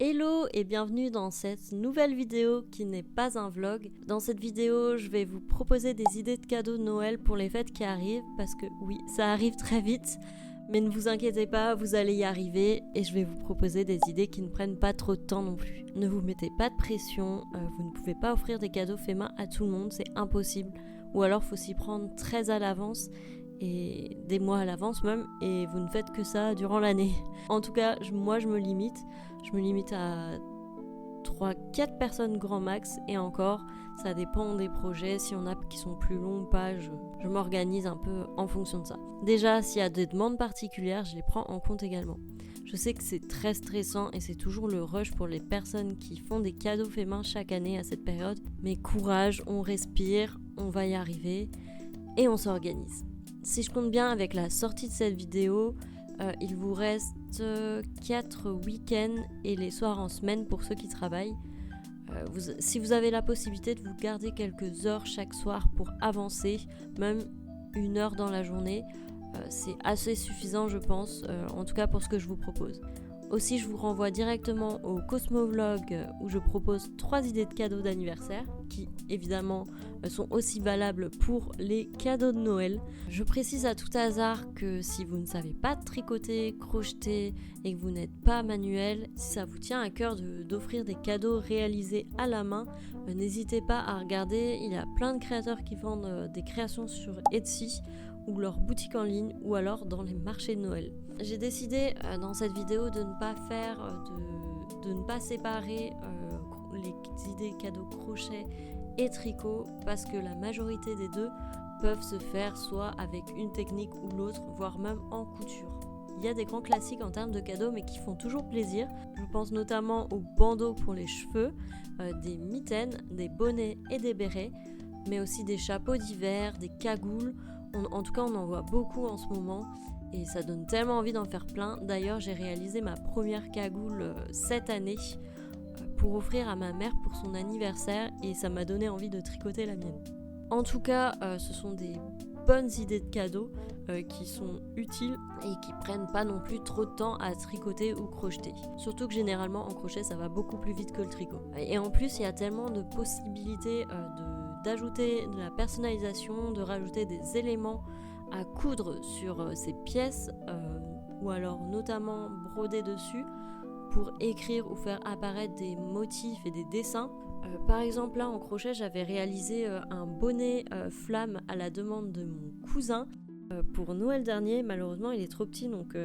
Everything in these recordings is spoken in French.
Hello et bienvenue dans cette nouvelle vidéo qui n'est pas un vlog. Dans cette vidéo, je vais vous proposer des idées de cadeaux de Noël pour les fêtes qui arrivent parce que oui, ça arrive très vite, mais ne vous inquiétez pas, vous allez y arriver et je vais vous proposer des idées qui ne prennent pas trop de temps non plus. Ne vous mettez pas de pression, vous ne pouvez pas offrir des cadeaux faits main à tout le monde, c'est impossible. Ou alors faut s'y prendre très à l'avance et des mois à l'avance même, et vous ne faites que ça durant l'année. En tout cas, moi je me limite à 3-4 personnes grand max, et encore, ça dépend des projets, s'il y en a qui sont plus longs ou pas, je m'organise un peu en fonction de ça. Déjà, s'il y a des demandes particulières, je les prends en compte également. Je sais que c'est très stressant et c'est toujours le rush pour les personnes qui font des cadeaux faits main chaque année à cette période, mais courage, on respire, on va y arriver et on s'organise. Si je compte bien avec la sortie de cette vidéo, il vous reste 4 week-ends et les soirs en semaine pour ceux qui travaillent. Si vous avez la possibilité de vous garder quelques heures chaque soir pour avancer, même 1 heure dans la journée, c'est assez suffisant je pense, en tout cas pour ce que je vous propose. Aussi, je vous renvoie directement au Cosmovlog où je propose 3 idées de cadeaux d'anniversaire qui évidemment sont aussi valables pour les cadeaux de Noël. Je précise à tout hasard que si vous ne savez pas tricoter, crocheter et que vous n'êtes pas manuel, si ça vous tient à cœur d'offrir des cadeaux réalisés à la main, n'hésitez pas à regarder, il y a plein de créateurs qui vendent des créations sur Etsy ou leur boutique en ligne ou alors dans les marchés de Noël. J'ai décidé dans cette vidéo de ne pas faire, de ne pas séparer les idées cadeaux crochet et tricot parce que la majorité des deux peuvent se faire soit avec une technique ou l'autre, voire même en couture. Il y a des grands classiques en termes de cadeaux mais qui font toujours plaisir. Je pense notamment aux bandeaux pour les cheveux, des mitaines, des bonnets et des bérets, mais aussi des chapeaux d'hiver, des cagoules. En tout cas, on en voit beaucoup en ce moment et ça donne tellement envie d'en faire plein. D'ailleurs, j'ai réalisé ma première cagoule cette année pour offrir à ma mère pour son anniversaire et ça m'a donné envie de tricoter la mienne. En tout cas, ce sont des bonnes idées de cadeaux qui sont utiles et qui prennent pas non plus trop de temps à tricoter ou crocheter. Surtout que généralement en crochet, ça va beaucoup plus vite que le tricot. Et en plus, il y a tellement de possibilités d'ajouter de la personnalisation, de rajouter des éléments à coudre sur ces pièces ou alors notamment broder dessus pour écrire ou faire apparaître des motifs et des dessins. Par exemple là en crochet j'avais réalisé un bonnet flamme à la demande de mon cousin pour Noël dernier. Malheureusement il est trop petit donc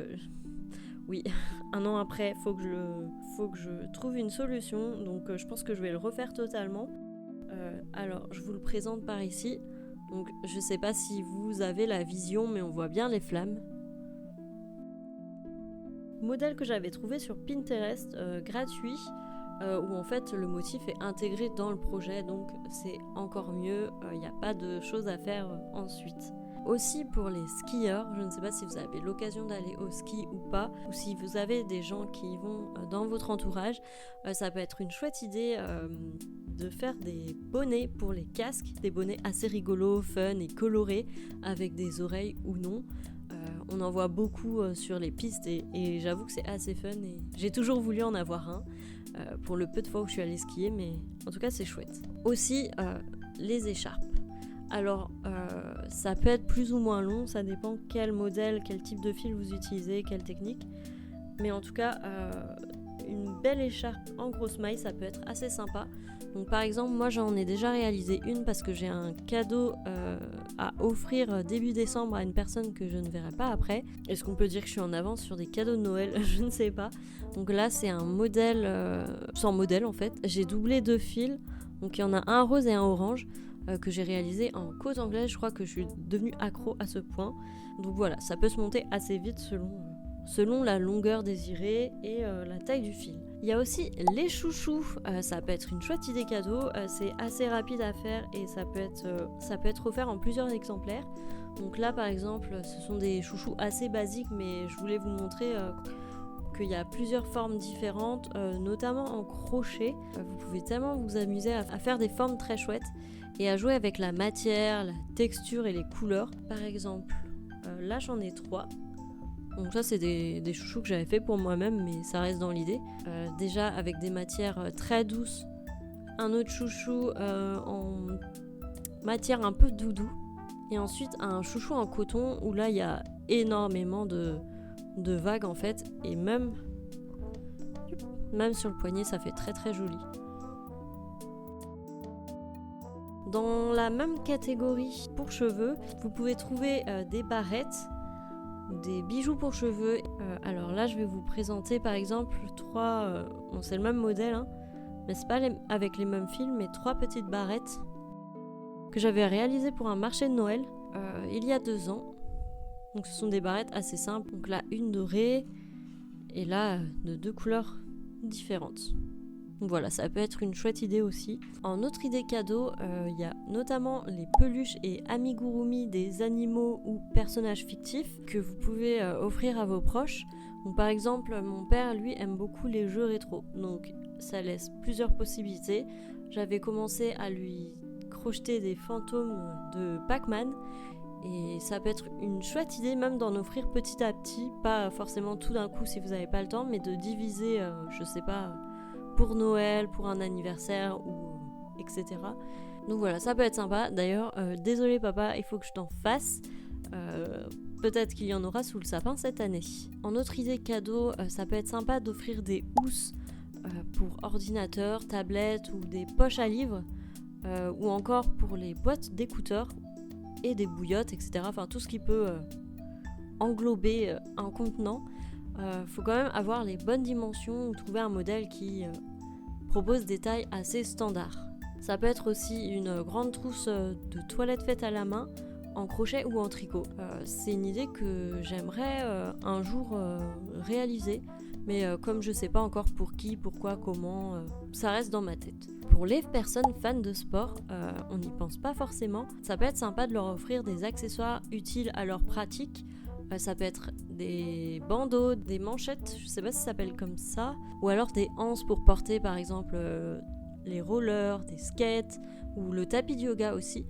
oui, 1 an après faut que je trouve une solution, donc je pense que je vais le refaire totalement. Alors je vous le présente par ici. Donc je sais pas si vous avez la vision mais on voit bien les flammes. Modèle que j'avais trouvé sur Pinterest gratuit où en fait le motif est intégré dans le projet, donc c'est encore mieux, il n'y a pas de choses à faire ensuite. Aussi pour les skieurs, je ne sais pas si vous avez l'occasion d'aller au ski ou pas, ou si vous avez des gens qui y vont dans votre entourage, ça peut être une chouette idée de faire des bonnets pour les casques, des bonnets assez rigolos, fun et colorés, avec des oreilles ou non. On en voit beaucoup sur les pistes et j'avoue que c'est assez fun et j'ai toujours voulu en avoir un pour le peu de fois où je suis allée skier, mais en tout cas c'est chouette. Aussi les écharpes. Alors ça peut être plus ou moins long, ça dépend quel modèle, quel type de fil vous utilisez, quelle technique, mais en tout cas une belle écharpe en grosse maille ça peut être assez sympa. Donc par exemple moi j'en ai déjà réalisé une parce que j'ai un cadeau à offrir début décembre à une personne que je ne verrai pas après. Est-ce qu'on peut dire que je suis en avance sur des cadeaux de Noël? Je ne sais pas. Donc là c'est un modèle sans modèle en fait. J'ai doublé 2 fils, donc il y en a un rose et un orange que j'ai réalisé en côte anglaise. Je crois que je suis devenue accro à ce point. Donc voilà, ça peut se monter assez vite selon la longueur désirée et la taille du fil. Il y a aussi les chouchous, ça peut être une chouette idée cadeau, c'est assez rapide à faire et ça peut être offert en plusieurs exemplaires. Donc là par exemple ce sont des chouchous assez basiques mais je voulais vous montrer qu'il y a plusieurs formes différentes, notamment en crochet. Vous pouvez tellement vous amuser à faire des formes très chouettes et à jouer avec la matière, la texture et les couleurs. Par exemple là j'en ai 3. Donc ça c'est des chouchous que j'avais fait pour moi-même, mais ça reste dans l'idée. Déjà avec des matières très douces. Un autre chouchou en matière un peu doudou. Et ensuite un chouchou en coton où là il y a énormément de vagues en fait. Et même sur le poignet ça fait très très joli. Dans la même catégorie pour cheveux, vous pouvez trouver des barrettes, des bijoux pour cheveux. Alors là je vais vous présenter par exemple 3, bon, c'est le même modèle hein, mais c'est pas avec les mêmes fils, mais 3 petites barrettes que j'avais réalisées pour un marché de Noël il y a 2 ans. Donc ce sont des barrettes assez simples, donc là une dorée et là de 2 couleurs différentes. Donc voilà, ça peut être une chouette idée aussi. En autre idée cadeau, il y a notamment les peluches et amigurumi des animaux ou personnages fictifs que vous pouvez offrir à vos proches. Donc par exemple, mon père, lui, aime beaucoup les jeux rétro. Donc ça laisse plusieurs possibilités. J'avais commencé à lui crocheter des fantômes de Pac-Man. Et ça peut être une chouette idée même d'en offrir petit à petit. Pas forcément tout d'un coup si vous n'avez pas le temps, mais de diviser, je sais pas... pour Noël, pour un anniversaire, ou etc. Donc voilà, ça peut être sympa. D'ailleurs, désolé papa, il faut que je t'en fasse. Peut-être qu'il y en aura sous le sapin cette année. En autre idée cadeau, ça peut être sympa d'offrir des housses pour ordinateur, tablette ou des poches à livres, ou encore pour les boîtes d'écouteurs et des bouillottes, etc. Enfin tout ce qui peut englober un contenant. Faut quand même avoir les bonnes dimensions ou trouver un modèle qui propose des tailles assez standards. Ça peut être aussi une grande trousse de toilette faite à la main, en crochet ou en tricot. C'est une idée que j'aimerais un jour réaliser, mais comme je sais pas encore pour qui, pourquoi, comment, ça reste dans ma tête. Pour les personnes fans de sport, on n'y pense pas forcément. Ça peut être sympa de leur offrir des accessoires utiles à leur pratique. Ça peut être des bandeaux, des manchettes, je sais pas si ça s'appelle comme ça, ou alors des anses pour porter par exemple les rollers, des skates ou le tapis de yoga aussi.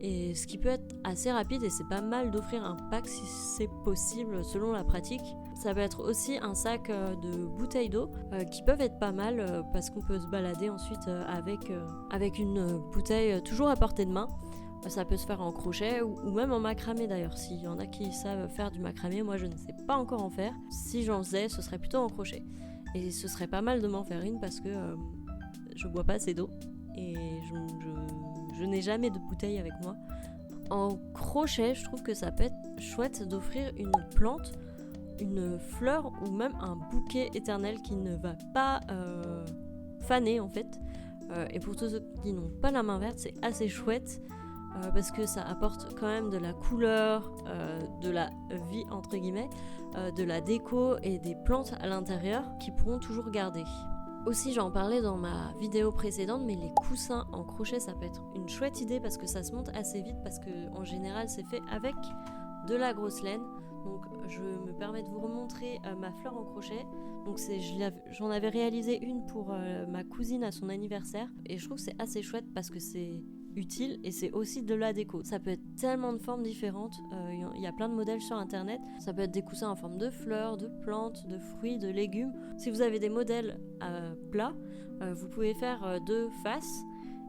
Et ce qui peut être assez rapide et c'est pas mal d'offrir un pack si c'est possible selon la pratique. Ça peut être aussi un sac de bouteilles d'eau qui peuvent être pas mal parce qu'on peut se balader ensuite avec une bouteille toujours à portée de main. Ça peut se faire en crochet ou même en macramé d'ailleurs. S'il y en a qui savent faire du macramé, moi je ne sais pas encore en faire. Si j'en faisais, ce serait plutôt en crochet. Et ce serait pas mal de m'en faire une parce que je bois pas assez d'eau et je n'ai jamais de bouteille avec moi. En crochet, je trouve que ça peut être chouette d'offrir une plante, une fleur ou même un bouquet éternel qui ne va pas faner en fait. Et pour tous ceux qui n'ont pas la main verte, c'est assez chouette. Parce que ça apporte quand même de la couleur, de la vie entre guillemets, de la déco et des plantes à l'intérieur qui pourront toujours garder. Aussi j'en parlais dans ma vidéo précédente, mais les coussins en crochet ça peut être une chouette idée parce que ça se monte assez vite parce que en général c'est fait avec de la grosse laine. Donc je me permets de vous remontrer ma fleur en crochet. Donc j'en avais réalisé une pour ma cousine à son anniversaire et je trouve que c'est assez chouette parce que c'est utile et c'est aussi de la déco. Ça peut être tellement de formes différentes, il y a plein de modèles sur internet. Ça peut être des coussins en forme de fleurs, de plantes, de fruits, de légumes. Si vous avez des modèles plats, vous pouvez faire 2 faces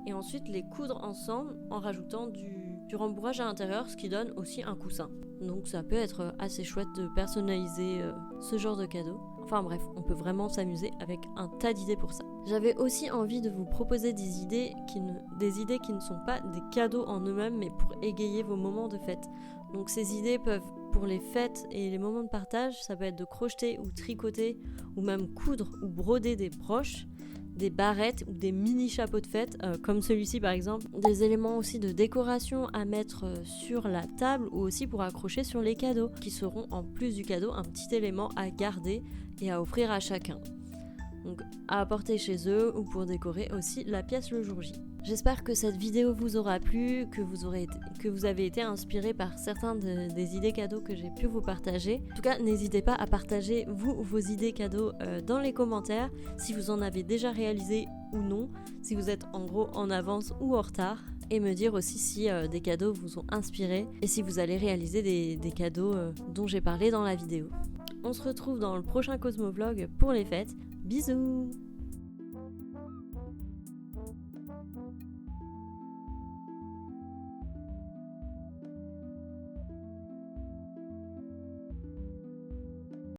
et ensuite les coudre ensemble en rajoutant du rembourrage à l'intérieur, ce qui donne aussi un coussin. Donc ça peut être assez chouette de personnaliser ce genre de cadeau. Enfin bref, on peut vraiment s'amuser avec un tas d'idées pour ça. J'avais aussi envie de vous proposer des idées qui ne sont pas des cadeaux en eux-mêmes, mais pour égayer vos moments de fête. Donc ces idées peuvent, pour les fêtes et les moments de partage, ça peut être de crocheter ou tricoter, ou même coudre ou broder des broches, des barrettes ou des mini chapeaux de fête, comme celui-ci par exemple. Des éléments aussi de décoration à mettre sur la table ou aussi pour accrocher sur les cadeaux, qui seront en plus du cadeau un petit élément à garder et à offrir à chacun. Donc à apporter chez eux ou pour décorer aussi la pièce le jour J. J'espère que cette vidéo vous aura plu, que vous avez été inspiré par certains des idées cadeaux que j'ai pu vous partager. En tout cas, n'hésitez pas à partager vos idées cadeaux dans les commentaires, si vous en avez déjà réalisé ou non, si vous êtes en gros en avance ou en retard. et me dire aussi si des cadeaux vous ont inspiré et si vous allez réaliser des cadeaux dont j'ai parlé dans la vidéo. On se retrouve dans le prochain Cosmovlog pour les fêtes. Bisous!